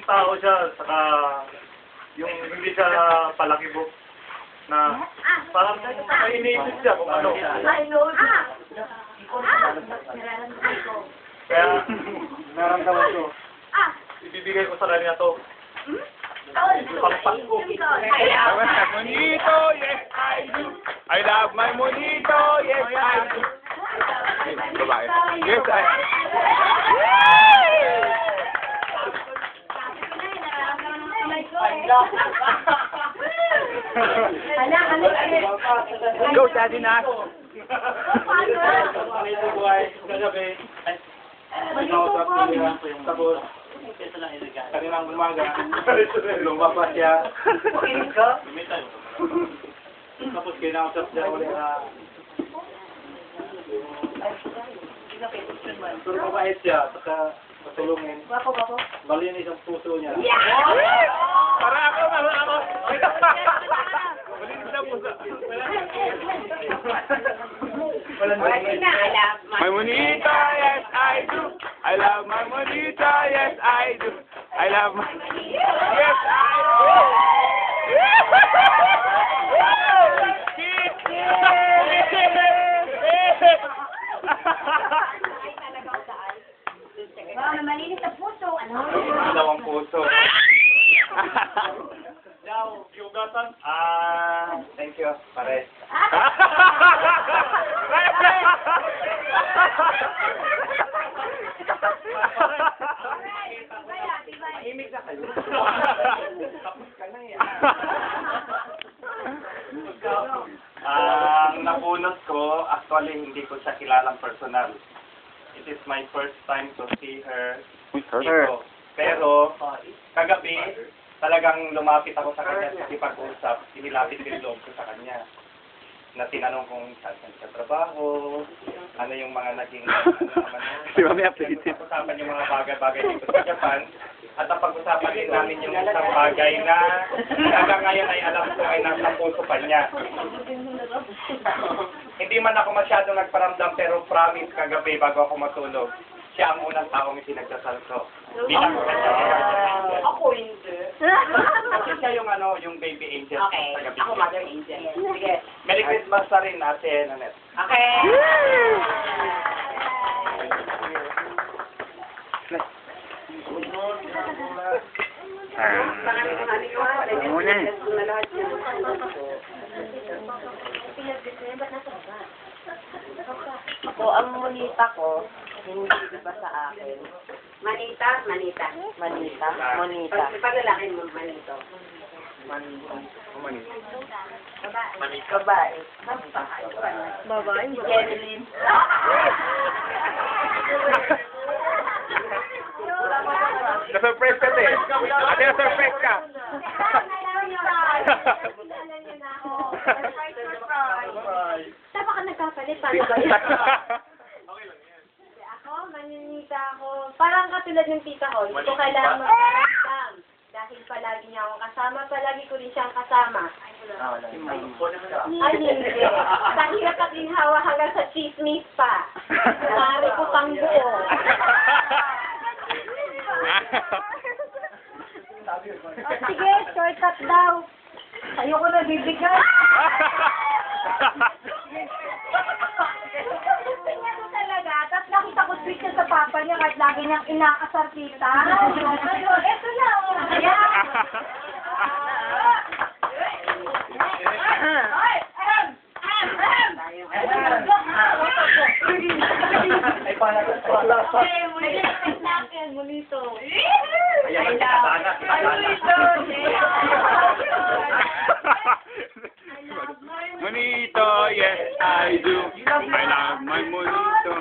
tao siya, saka yung hindi siya palakibok na parang may iniisip siya kung ano. Kaya naramdaman ko, ibibigay ko sa kanya to. Pangpas ko. I love my monito, yes I do. I love my monito, yes I do. Babae. Yes I Go, Daddy Nas. Tapos, kaninang umaga, lumabas siya. Tapos kinausap siya ulit na pero mabait siya, saka patulungin. Malinis ang puso niya. Para ako. Malinis ang puso. My monita, yes I do. I love my monita, yes I do. I love my yes I do. Malinis ang puso. Ano? Ilaw ang puso. Yaw, yugatan. Thank you, pares. Mahimik na kayo. Tapos ka na yan. Ang nabunot ko, actually hindi ko siya kilalang personal. It is my first time to see her dito. Pero, kagabi, talagang lumapit ako sa kanya sa pag-usap, inilapit ko yung loob ko sa kanya. Na tinanong kung saan sa trabaho, ano yung mga naging, pag-usapan yung mga bagay-bagay dito sa Japan, at ang pag-usapan din namin yung isang bagay na hanggang ngayon ay alam ko ay nasa puso pa niya. Hindi man ako masyado nagparamdam pero promise kagabi bago ako matulog, siya ang unang taong isinagdasal ko. Bilang ko siya. Ako hindi. Kasi siya yung yung baby angel. Okay. Ako mother angel. Sige. Merry Christmas na rin, Ate Nanette. Okay. Ako, ang monita ko, hindi iba sa akin. Manita. Monita. Pag lalaki mo, manito. Babae. Babae? Jeneline. Na-surprise ka eh. Ate, na-surprise ka. Saan ka nagkapalit? Paano ba yun? Ako, maninita ako. Parang katulad ng tita ko, hindi ko kailangan mag-exam. Dahil palagi niya akong kasama, palagi ko rin siyang kasama. Ay, hindi. Sa hirap at linhawa hanggang sa chismis pa. Mari ko pang buo. Sige, shortcut daw. Ayoko na bibigay. Gusto niya to talaga. Tapos nakita ko tweet siya sa papa niya kahit lagi niyang inaasar tita. Ito lang. Ayan. Monito. Monito, yes I do. I love my monito.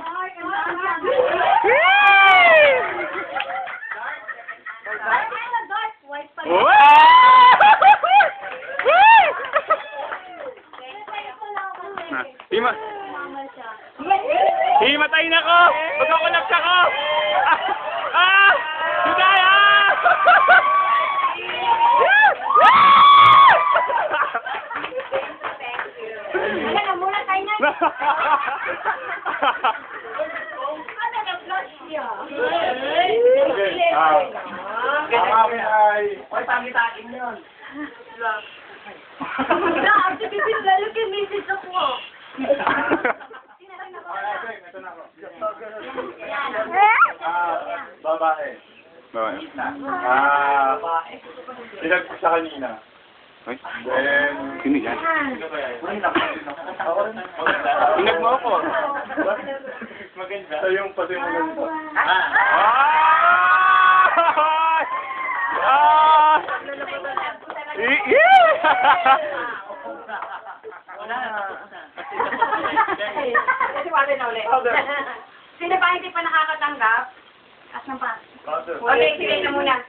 Himatay na ko! Magkakulap siya ko! Hidaya! Wala muna tayo na. Ano na-flush siya? akin ay... Oy, pangit-akin yun. Wala, activity lalo kay message ako. Ito na ako. Yan. Babae. Sinag ko siya kanina. Then... Sino yan? Sinag mo ako. Maganda. Ito yung pati mo ganito. Kasi wala na ulit. Sino pa hindi pa nakakatanggap? As ng pa. Okay, silay na muna.